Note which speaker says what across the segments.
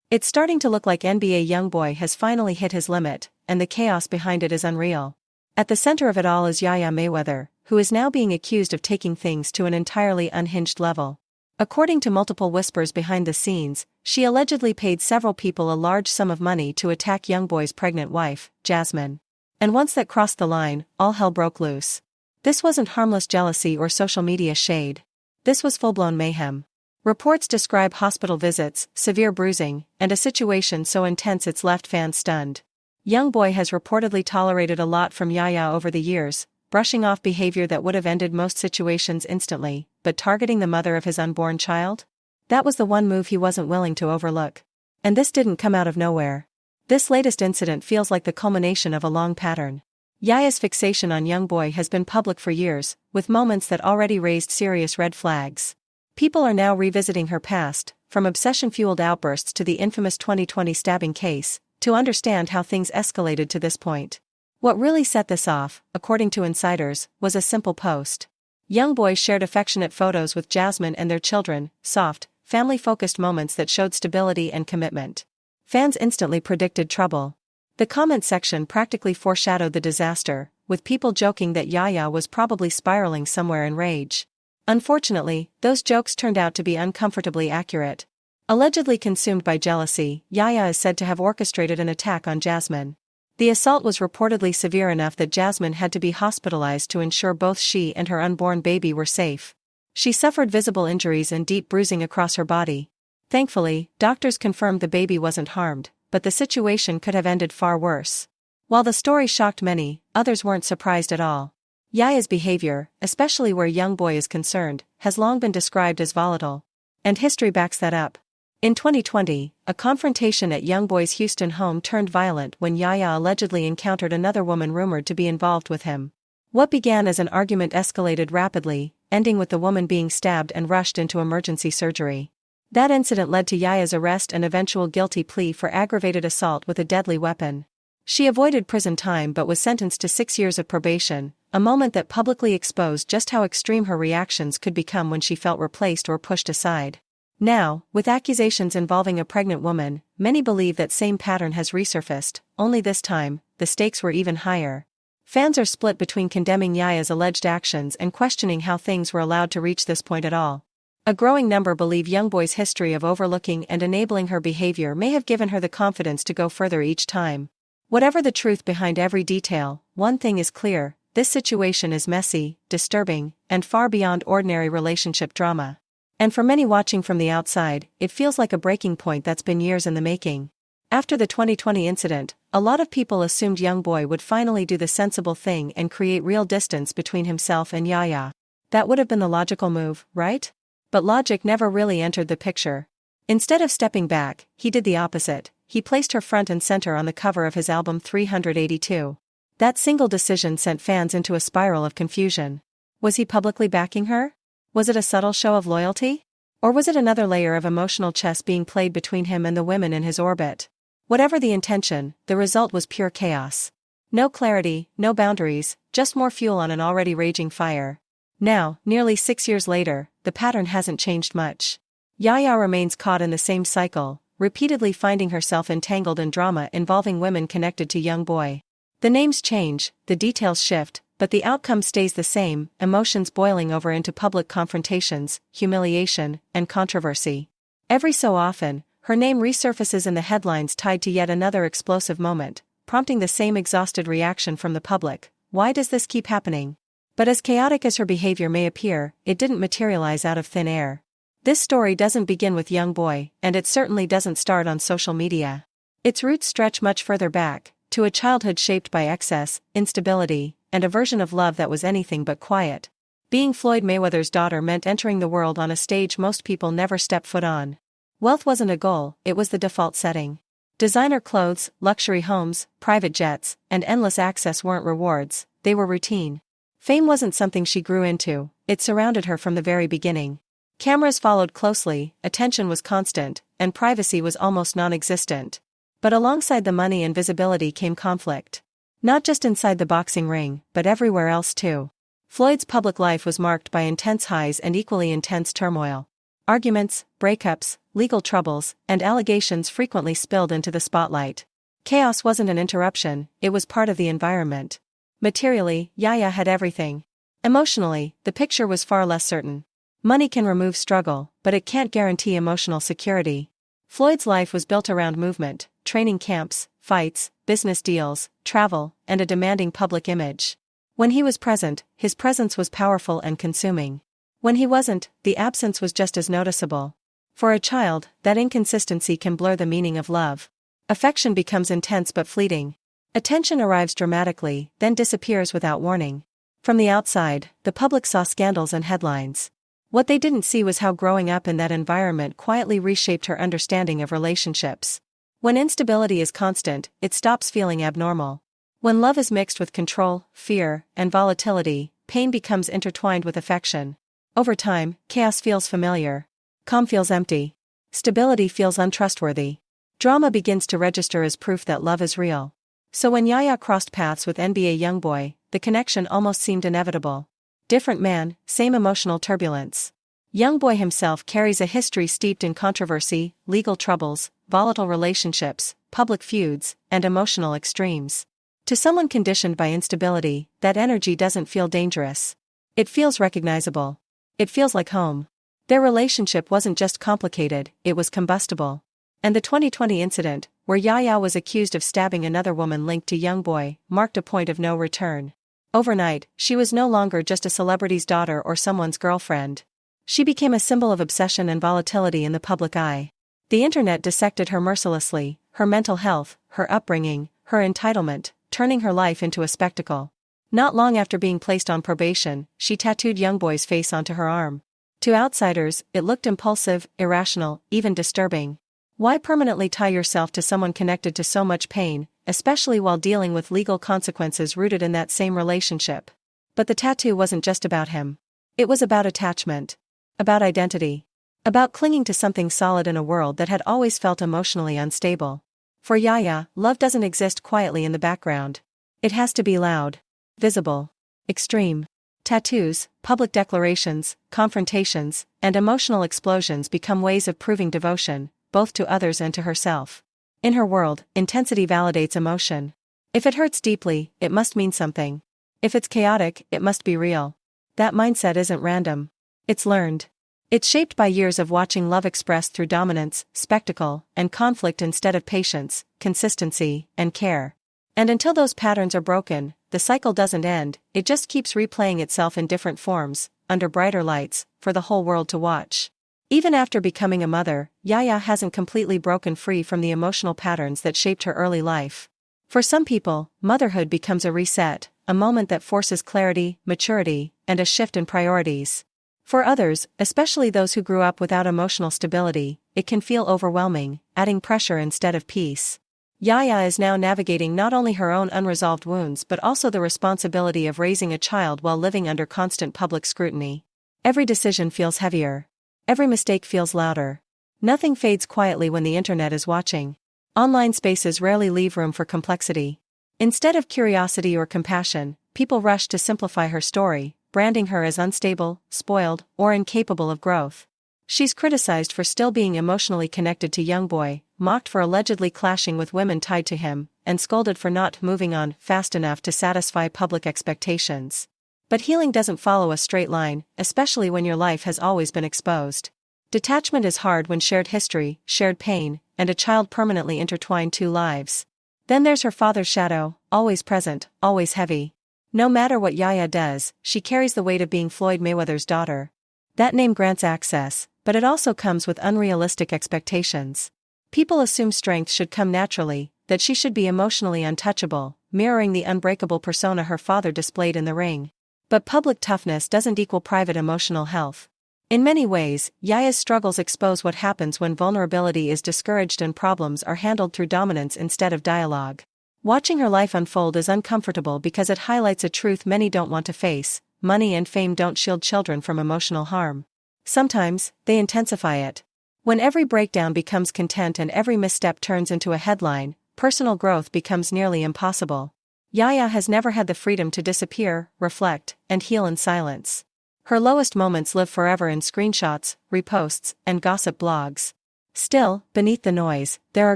Speaker 1: It's starting to look like NBA YoungBoy has finally hit his limit, and the chaos behind it is unreal. At the center of it all is Yaya Mayweather, who is now being accused of taking things to an entirely unhinged level. According to multiple whispers behind the scenes, she allegedly paid several people a large sum of money to attack YoungBoy's pregnant wife, Jasmine. And once that crossed the line, all hell broke loose. This wasn't harmless jealousy or social media shade. This was full-blown mayhem. Reports describe hospital visits, severe bruising, and a situation so intense it's left fans stunned. YoungBoy has reportedly tolerated a lot from Yaya over the years, brushing off behavior that would have ended most situations instantly, but targeting the mother of his unborn child? That was the one move he wasn't willing to overlook. And this didn't come out of nowhere. This latest incident feels like the culmination of a long pattern. Yaya's fixation on YoungBoy has been public for years, with moments that already raised serious red flags. People are now revisiting her past, from obsession-fueled outbursts to the infamous 2020 stabbing case, to understand how things escalated to this point. What really set this off, according to insiders, was a simple post. YoungBoy shared affectionate photos with Jasmine and their children, soft, family-focused moments that showed stability and commitment. Fans instantly predicted trouble. The comment section practically foreshadowed the disaster, with people joking that Yaya was probably spiraling somewhere in rage. Unfortunately, those jokes turned out to be uncomfortably accurate. Allegedly consumed by jealousy, Yaya is said to have orchestrated an attack on Jasmine. The assault was reportedly severe enough that Jasmine had to be hospitalized to ensure both she and her unborn baby were safe. She suffered visible injuries and deep bruising across her body. Thankfully, doctors confirmed the baby wasn't harmed, but the situation could have ended far worse. While the story shocked many, others weren't surprised at all. Yaya's behavior, especially where YoungBoy is concerned, has long been described as volatile. And history backs that up. In 2020, a confrontation at YoungBoy's Houston home turned violent when Yaya allegedly encountered another woman rumored to be involved with him. What began as an argument escalated rapidly, ending with the woman being stabbed and rushed into emergency surgery. That incident led to Yaya's arrest and eventual guilty plea for aggravated assault with a deadly weapon. She avoided prison time but was sentenced to 6 years of probation, a moment that publicly exposed just how extreme her reactions could become when she felt replaced or pushed aside. Now, with accusations involving a pregnant woman, many believe that same pattern has resurfaced, only this time, the stakes were even higher. Fans are split between condemning Yaya's alleged actions and questioning how things were allowed to reach this point at all. A growing number believe YoungBoy's history of overlooking and enabling her behavior may have given her the confidence to go further each time. Whatever the truth behind every detail, one thing is clear: this situation is messy, disturbing, and far beyond ordinary relationship drama. And for many watching from the outside, it feels like a breaking point that's been years in the making. After the 2020 incident, a lot of people assumed YoungBoy would finally do the sensible thing and create real distance between himself and Yaya. That would have been the logical move, right? But logic never really entered the picture. Instead of stepping back, he did the opposite. He placed her front and center on the cover of his album 382. That single decision sent fans into a spiral of confusion. Was he publicly backing her? Was it a subtle show of loyalty? Or was it another layer of emotional chess being played between him and the women in his orbit? Whatever the intention, the result was pure chaos. No clarity, no boundaries, just more fuel on an already raging fire. Now, nearly 6 years later, the pattern hasn't changed much. Yaya remains caught in the same cycle, repeatedly finding herself entangled in drama involving women connected to YoungBoy. The names change, the details shift, but the outcome stays the same: emotions boiling over into public confrontations, humiliation, and controversy. Every so often, her name resurfaces in the headlines tied to yet another explosive moment, prompting the same exhausted reaction from the public: why does this keep happening? But as chaotic as her behavior may appear, it didn't materialize out of thin air. This story doesn't begin with YoungBoy, and it certainly doesn't start on social media. Its roots stretch much further back, to a childhood shaped by excess, instability, and a version of love that was anything but quiet. Being Floyd Mayweather's daughter meant entering the world on a stage most people never step foot on. Wealth wasn't a goal, it was the default setting. Designer clothes, luxury homes, private jets, and endless access weren't rewards, they were routine. Fame wasn't something she grew into, it surrounded her from the very beginning. Cameras followed closely, attention was constant, and privacy was almost non-existent. But alongside the money and visibility came conflict. Not just inside the boxing ring, but everywhere else too. Floyd's public life was marked by intense highs and equally intense turmoil. Arguments, breakups, legal troubles, and allegations frequently spilled into the spotlight. Chaos wasn't an interruption, it was part of the environment. Materially, Yaya had everything. Emotionally, the picture was far less certain. Money can remove struggle, but it can't guarantee emotional security. Floyd's life was built around movement, training camps, fights, business deals, travel, and a demanding public image. When he was present, his presence was powerful and consuming. When he wasn't, the absence was just as noticeable. For a child, that inconsistency can blur the meaning of love. Affection becomes intense but fleeting. Attention arrives dramatically, then disappears without warning. From the outside, the public saw scandals and headlines. What they didn't see was how growing up in that environment quietly reshaped her understanding of relationships. When instability is constant, it stops feeling abnormal. When love is mixed with control, fear, and volatility, pain becomes intertwined with affection. Over time, chaos feels familiar. Calm feels empty. Stability feels untrustworthy. Drama begins to register as proof that love is real. So when Yaya crossed paths with NBA YoungBoy, the connection almost seemed inevitable. Different man, same emotional turbulence. YoungBoy himself carries a history steeped in controversy, legal troubles, volatile relationships, public feuds, and emotional extremes. To someone conditioned by instability, that energy doesn't feel dangerous. It feels recognizable. It feels like home. Their relationship wasn't just complicated, it was combustible. And the 2020 incident, where Yaya was accused of stabbing another woman linked to YoungBoy, marked a point of no return. Overnight, she was no longer just a celebrity's daughter or someone's girlfriend. She became a symbol of obsession and volatility in the public eye. The internet dissected her mercilessly, her mental health, her upbringing, her entitlement, turning her life into a spectacle. Not long after being placed on probation, she tattooed YoungBoy's face onto her arm. To outsiders, it looked impulsive, irrational, even disturbing. Why permanently tie yourself to someone connected to so much pain, especially while dealing with legal consequences rooted in that same relationship? But the tattoo wasn't just about him. It was about attachment. About identity. About clinging to something solid in a world that had always felt emotionally unstable. For Yaya, love doesn't exist quietly in the background. It has to be loud. Visible. Extreme. Tattoos, public declarations, confrontations, and emotional explosions become ways of proving devotion, both to others and to herself. In her world, intensity validates emotion. If it hurts deeply, it must mean something. If it's chaotic, it must be real. That mindset isn't random. It's learned. It's shaped by years of watching love expressed through dominance, spectacle, and conflict instead of patience, consistency, and care. And until those patterns are broken, the cycle doesn't end, it just keeps replaying itself in different forms, under brighter lights, for the whole world to watch. Even after becoming a mother, Yaya hasn't completely broken free from the emotional patterns that shaped her early life. For some people, motherhood becomes a reset, a moment that forces clarity, maturity, and a shift in priorities. For others, especially those who grew up without emotional stability, it can feel overwhelming, adding pressure instead of peace. Yaya is now navigating not only her own unresolved wounds but also the responsibility of raising a child while living under constant public scrutiny. Every decision feels heavier. Every mistake feels louder. Nothing fades quietly when the internet is watching. Online spaces rarely leave room for complexity. Instead of curiosity or compassion, people rush to simplify her story, branding her as unstable, spoiled, or incapable of growth. She's criticized for still being emotionally connected to YoungBoy, mocked for allegedly clashing with women tied to him, and scolded for not moving on fast enough to satisfy public expectations. But healing doesn't follow a straight line, especially when your life has always been exposed. Detachment is hard when shared history, shared pain, and a child permanently intertwine two lives. Then there's her father's shadow, always present, always heavy. No matter what Yaya does, she carries the weight of being Floyd Mayweather's daughter. That name grants access, but it also comes with unrealistic expectations. People assume strength should come naturally, that she should be emotionally untouchable, mirroring the unbreakable persona her father displayed in the ring. But public toughness doesn't equal private emotional health. In many ways, Yaya's struggles expose what happens when vulnerability is discouraged and problems are handled through dominance instead of dialogue. Watching her life unfold is uncomfortable because it highlights a truth many don't want to face: money and fame don't shield children from emotional harm. Sometimes, they intensify it. When every breakdown becomes content and every misstep turns into a headline, personal growth becomes nearly impossible. Yaya has never had the freedom to disappear, reflect, and heal in silence. Her lowest moments live forever in screenshots, reposts, and gossip blogs. Still, beneath the noise, there are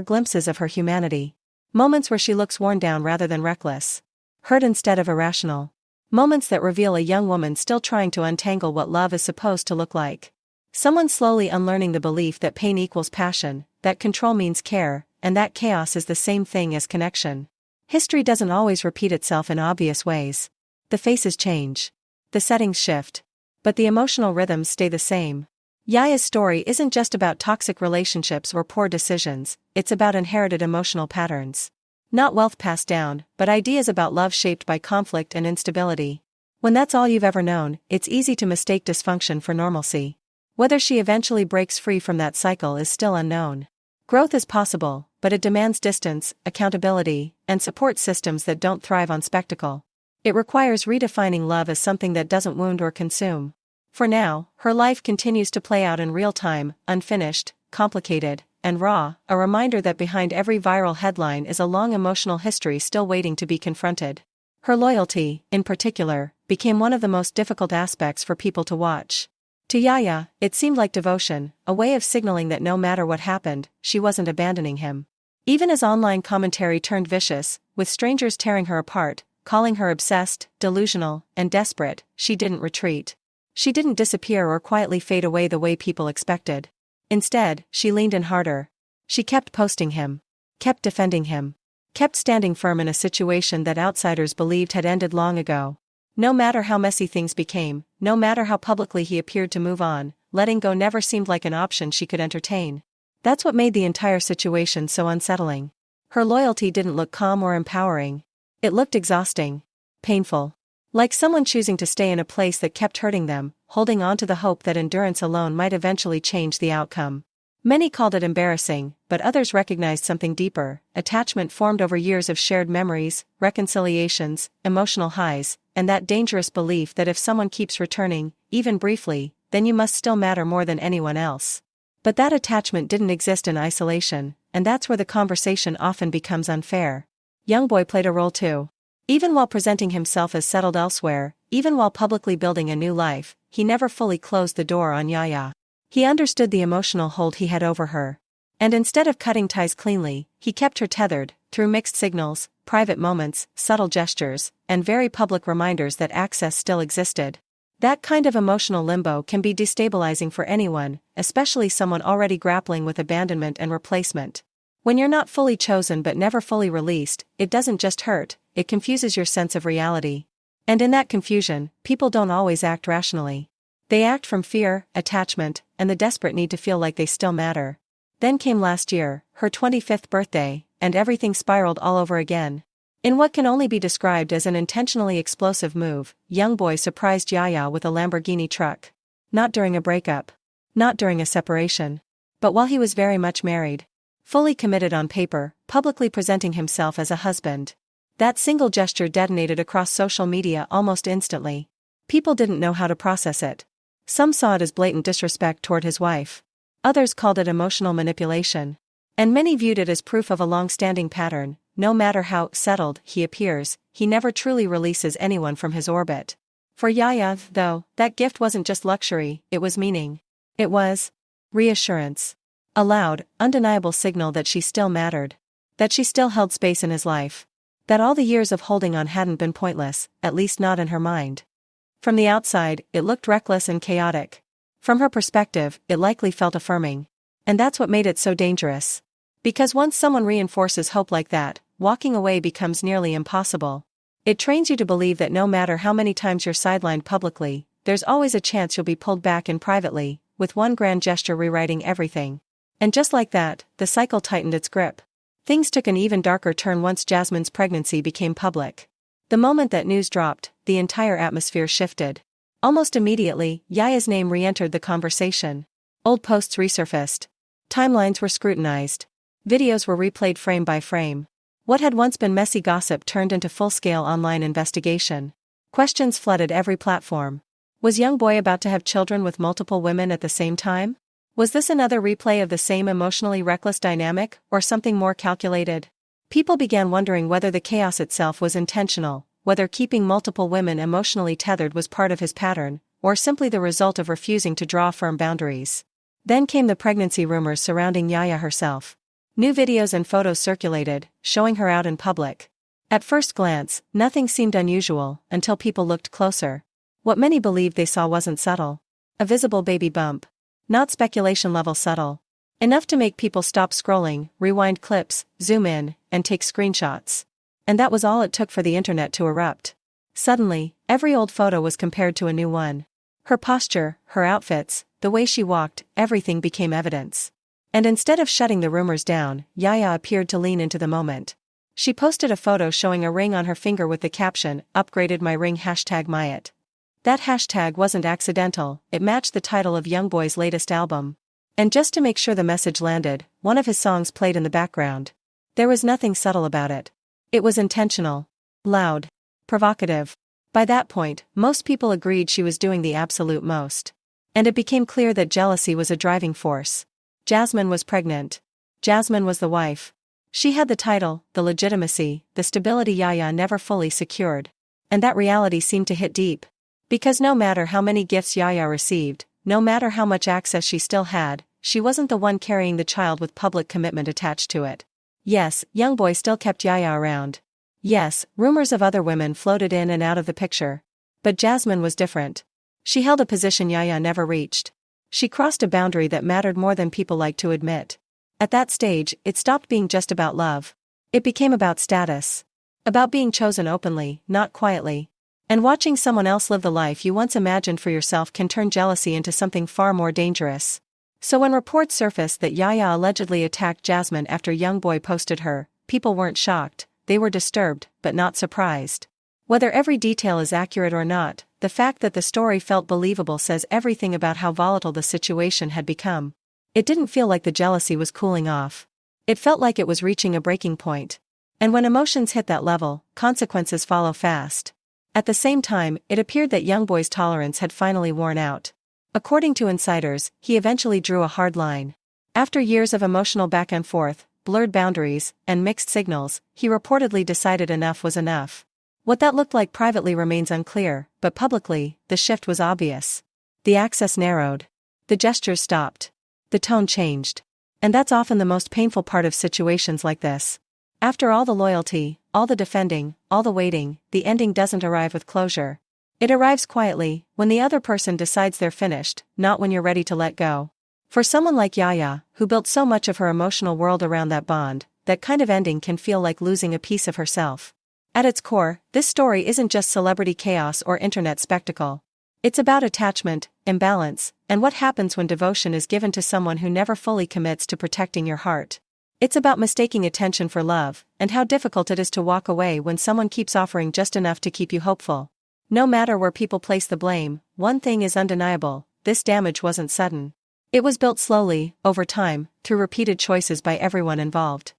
Speaker 1: glimpses of her humanity. Moments where she looks worn down rather than reckless. Hurt instead of irrational. Moments that reveal a young woman still trying to untangle what love is supposed to look like. Someone slowly unlearning the belief that pain equals passion, that control means care, and that chaos is the same thing as connection. History doesn't always repeat itself in obvious ways. The faces change. The settings shift. But the emotional rhythms stay the same. Yaya's story isn't just about toxic relationships or poor decisions, it's about inherited emotional patterns. Not wealth passed down, but ideas about love shaped by conflict and instability. When that's all you've ever known, it's easy to mistake dysfunction for normalcy. Whether she eventually breaks free from that cycle is still unknown. Growth is possible, but it demands distance, accountability, and support systems that don't thrive on spectacle. It requires redefining love as something that doesn't wound or consume. For now, her life continues to play out in real time, unfinished, complicated, and raw, a reminder that behind every viral headline is a long emotional history still waiting to be confronted. Her loyalty, in particular, became one of the most difficult aspects for people to watch. To Yaya, it seemed like devotion, a way of signaling that no matter what happened, she wasn't abandoning him. Even as online commentary turned vicious, with strangers tearing her apart, calling her obsessed, delusional, and desperate, she didn't retreat. She didn't disappear or quietly fade away the way people expected. Instead, she leaned in harder. She kept posting him. Kept defending him. Kept standing firm in a situation that outsiders believed had ended long ago. No matter how messy things became, no matter how publicly he appeared to move on, letting go never seemed like an option she could entertain. That's what made the entire situation so unsettling. Her loyalty didn't look calm or empowering. It looked exhausting. Painful. Like someone choosing to stay in a place that kept hurting them, holding on to the hope that endurance alone might eventually change the outcome. Many called it embarrassing, but others recognized something deeper: attachment formed over years of shared memories, reconciliations, emotional highs, and that dangerous belief that if someone keeps returning, even briefly, then you must still matter more than anyone else. But that attachment didn't exist in isolation, and that's where the conversation often becomes unfair. YoungBoy played a role too. Even while presenting himself as settled elsewhere, even while publicly building a new life, he never fully closed the door on Yaya. He understood the emotional hold he had over her. And instead of cutting ties cleanly, he kept her tethered, through mixed signals, private moments, subtle gestures, and very public reminders that access still existed. That kind of emotional limbo can be destabilizing for anyone, especially someone already grappling with abandonment and replacement. When you're not fully chosen but never fully released, it doesn't just hurt, it confuses your sense of reality. And in that confusion, people don't always act rationally. They act from fear, attachment, and the desperate need to feel like they still matter. Then came last year, her 25th birthday, and everything spiraled all over again. In what can only be described as an intentionally explosive move, YoungBoy surprised Yaya with a Lamborghini truck. Not during a breakup. Not during a separation. But while he was very much married. Fully committed on paper, publicly presenting himself as a husband. That single gesture detonated across social media almost instantly. People didn't know how to process it. Some saw it as blatant disrespect toward his wife. Others called it emotional manipulation. And many viewed it as proof of a long-standing pattern: no matter how settled he appears, he never truly releases anyone from his orbit. For Yaya, though, that gift wasn't just luxury, it was meaning. It was reassurance. A loud, undeniable signal that she still mattered. That she still held space in his life. That all the years of holding on hadn't been pointless, at least not in her mind. From the outside, it looked reckless and chaotic. From her perspective, it likely felt affirming. And that's what made it so dangerous. Because once someone reinforces hope like that, walking away becomes nearly impossible. It trains you to believe that no matter how many times you're sidelined publicly, there's always a chance you'll be pulled back in privately, with one grand gesture rewriting everything. And just like that, the cycle tightened its grip. Things took an even darker turn once Jasmine's pregnancy became public. The moment that news dropped, the entire atmosphere shifted. Almost immediately, Yaya's name re-entered the conversation. Old posts resurfaced. Timelines were scrutinized. Videos were replayed frame by frame. What had once been messy gossip turned into full-scale online investigation. Questions flooded every platform. Was YoungBoy about to have children with multiple women at the same time? Was this another replay of the same emotionally reckless dynamic, or something more calculated? People began wondering whether the chaos itself was intentional, whether keeping multiple women emotionally tethered was part of his pattern, or simply the result of refusing to draw firm boundaries. Then came the pregnancy rumors surrounding Yaya herself. New videos and photos circulated, showing her out in public. At first glance, nothing seemed unusual, until people looked closer. What many believed they saw wasn't subtle. A visible baby bump. Not speculation level subtle. Enough to make people stop scrolling, rewind clips, zoom in, and take screenshots. And that was all it took for the internet to erupt. Suddenly, every old photo was compared to a new one. Her posture, her outfits, the way she walked, everything became evidence. And instead of shutting the rumors down, Yaya appeared to lean into the moment. She posted a photo showing a ring on her finger with the caption, "Upgraded my ring #Mayet." That hashtag wasn't accidental, it matched the title of YoungBoy's latest album. And just to make sure the message landed, one of his songs played in the background. There was nothing subtle about it. It was intentional. Loud. Provocative. By that point, most people agreed she was doing the absolute most. And it became clear that jealousy was a driving force. Jasmine was pregnant. Jasmine was the wife. She had the title, the legitimacy, the stability Yaya never fully secured. And that reality seemed to hit deep. Because no matter how many gifts Yaya received, no matter how much access she still had, she wasn't the one carrying the child with public commitment attached to it. Yes, YoungBoy still kept Yaya around. Yes, rumors of other women floated in and out of the picture. But Jasmine was different. She held a position Yaya never reached. She crossed a boundary that mattered more than people liked to admit. At that stage, it stopped being just about love. It became about status. About being chosen openly, not quietly. And watching someone else live the life you once imagined for yourself can turn jealousy into something far more dangerous. So when reports surfaced that Yaya allegedly attacked Jasmine after YoungBoy posted her, people weren't shocked, they were disturbed, but not surprised. Whether every detail is accurate or not, the fact that the story felt believable says everything about how volatile the situation had become. It didn't feel like the jealousy was cooling off. It felt like it was reaching a breaking point. And when emotions hit that level, consequences follow fast. At the same time, it appeared that YoungBoy's tolerance had finally worn out. According to insiders, he eventually drew a hard line. After years of emotional back and forth, blurred boundaries, and mixed signals, he reportedly decided enough was enough. What that looked like privately remains unclear, but publicly, the shift was obvious. The access narrowed. The gestures stopped. The tone changed. And that's often the most painful part of situations like this. After all the loyalty, all the defending, all the waiting, the ending doesn't arrive with closure. It arrives quietly, when the other person decides they're finished, not when you're ready to let go. For someone like Yaya, who built so much of her emotional world around that bond, that kind of ending can feel like losing a piece of herself. At its core, this story isn't just celebrity chaos or internet spectacle. It's about attachment, imbalance, and what happens when devotion is given to someone who never fully commits to protecting your heart. It's about mistaking attention for love, and how difficult it is to walk away when someone keeps offering just enough to keep you hopeful. No matter where people place the blame, one thing is undeniable: this damage wasn't sudden. It was built slowly, over time, through repeated choices by everyone involved.